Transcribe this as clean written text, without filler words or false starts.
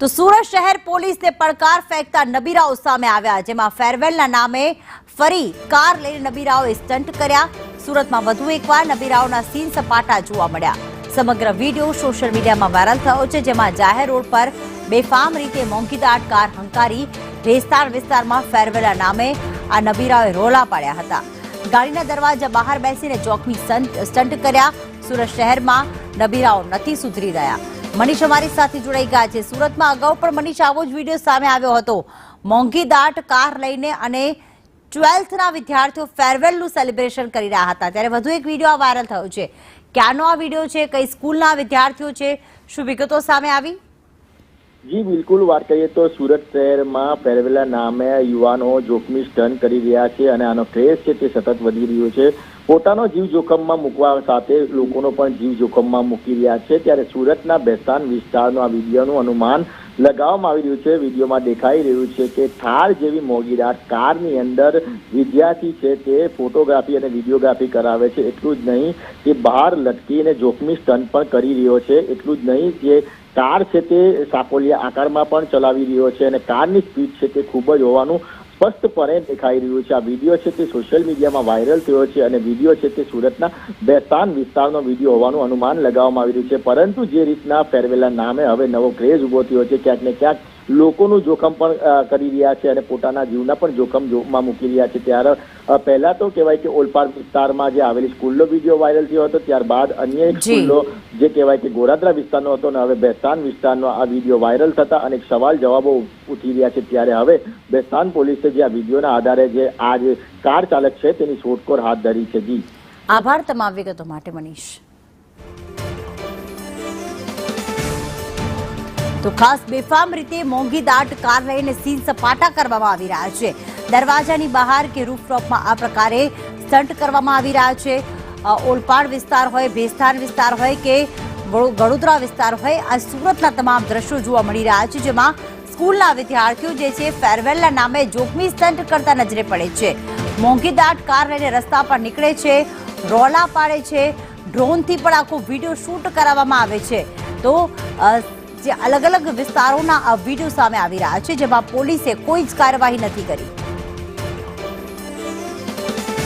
તો સુરત શહેર પોલીસને પડકાર ફેંકતા નબીરાઓ સામે આવ્યા, જેમાં ફેરવેલના નામે ફરી કાર લઈને નબીરાઓએ સ્ટન્ટ કર્યા। સુરતમાં વધુ એકવાર નબીરાઓના સીન સપાટા જોવા મળ્યા। સમગ્ર વિડીયો સોશિયલ મીડિયામાં વાયરલ થયો છે, જેમાં જાહેર રોડ પર બેફામ રીતે મોંઘીદાટ કાર હંકારી ભેસ્તાન વિસ્તારમાં ફેરવેલના નામે આ નબીરાઓએ રોલા પાડ્યા હતા। ગાડીના દરવાજા બહાર બેસીને જોખમી સ્ટન્ટ કર્યા। સુરત શહેરમાં નબીરાઓ નથી સુધરી રહ્યા। મનીષ અમારી સાથે જોડાઈ ગયા છે। સુરતમાં અગાઉ પણ મનીષ આવો જ વિડીયો સામે આવ્યો હતો, મોંઘીદાટ કાર લઈને અને 12થના વિદ્યાર્થીઓ ફેરવેલનું સેલિબ્રેશન કરી રહ્યા હતા, ત્યારે વધુ એક વિડીયો વાયરલ થયો છે। ક્યાંનો આ વિડીયો છે, કઈ સ્કૂલના વિદ્યાર્થીઓ છે, શું વિગતો સામે આવી? જી બિલકુલ, વાત કરીએ તો સુરત શહેરમાં ફેરવેલના નામે યુવાનો જોખમી સ્ટન્ટ કરી રહ્યા છે અને આનો ક્રેઝ છે તે સતત વધી રહ્યો છે। પોતાનો જીવ જોખમમાં મૂકવા સાથે લોકોનો પણ જીવ જોખમમાં મૂકી રહ્યા છે। ત્યારે સુરતના ભેસ્તાન વિસ્તારનો આ વિડીયોનું અનુમાન લગાવવામાં આવી રહ્યું છે। વિડીયોમાં દેખાઈ રહ્યું છે કે થાર જેવી મોંઘીદાટ કારની અંદર વિદ્યાર્થી છે તે ફોટોગ્રાફી અને વિડીયોગ્રાફી કરાવે છે। એટલું જ નહીં કે બહાર લટકીને જોખમી સ્ટન્ટ પણ કરી રહ્યો છે। એટલું જ નહીં કે કાર છે તે સાપોલિયા આકારમાં પણ ચલાવી રહ્યો છે અને કારની સ્પીડ છે તે ખૂબ જ હોવાનું સ્પષ્ટપણે દેખાઈ રહ્યું છે। આ વિડીયો છે તે સોશિયલ મીડિયામાં વાયરલ થયો છે અને વિડીયો છે તે સુરતના ભેસ્તાન વિસ્તારનો વિડીયો હોવાનું અનુમાન લગાવવામાં આવી રહ્યું છે। પરંતુ જે રીતના ફેરવેલના નામે હવે નવો ક્રેઝ ઉભો થયો છે, ક્યાંક ને ક્યાંક લોકોનું જોખમ પણ કરી રહ્યા છે અને પોતાના જીવના પણ જોખમમાં મૂકી રહ્યા છે। ત્યારે પહેલા તો કહેવાય કે ઓલપાડ વિસ્તારમાં જે આવેલી સ્કૂલનો વિડીયો વાયરલ થયો હતો, ત્યારબાદ અન્ય એક સ્કૂલનો જે કહેવાય કે ગોરાદરા વિસ્તારનો હતો અને હવે ભેસ્તાન વિસ્તારનો આ વિડીયો વાયરલ થતા અનેક સવાલ જવાબો ઉઠી રહ્યા છે। ત્યારે હવે ભેસ્તાન પોલીસે જે આ વિડીયોના આધારે જે આ જે કાર ચાલક છે તેની શોધખોળ હાથ ધરી છે। જી આભાર તમામ વિગતો માટે મનીષ। તો ખાસ બેફામ રીતે મોંઘીદાટ કાર લઈને સીન સપાટા કરવામાં આવી રહ્યા છે। દરવાજાની બહાર કે રૂફટોપમાં આ પ્રકારે સ્ટન્ટ કરવામાં આવી રહ્યા છે। ઓલપાડ વિસ્તાર હોય, ભેસ્તાન વિસ્તાર હોય કે વડોદરા વિસ્તાર હોય, આ સુરતના તમામ દ્રશ્યો જોવા મળી રહ્યા છે, જેમાં સ્કૂલના વિદ્યાર્થીઓ જે છે ફેરવેલના નામે જોખમી સ્ટન્ટ કરતા નજરે પડે છે। મોંઘીદાટ કાર લઈને રસ્તા પર નીકળે છે, રોલા પાડે છે, ડ્રોનથી પણ આખો વિડીયો શૂટ કરાવવામાં આવે છે। તો જે અલગ અલગ વિસ્તારોના આ વિડીયો સામે આવી રહ્યા છે, જેમાં પોલીસે કોઈ જ કાર્યવાહી નથી કરી।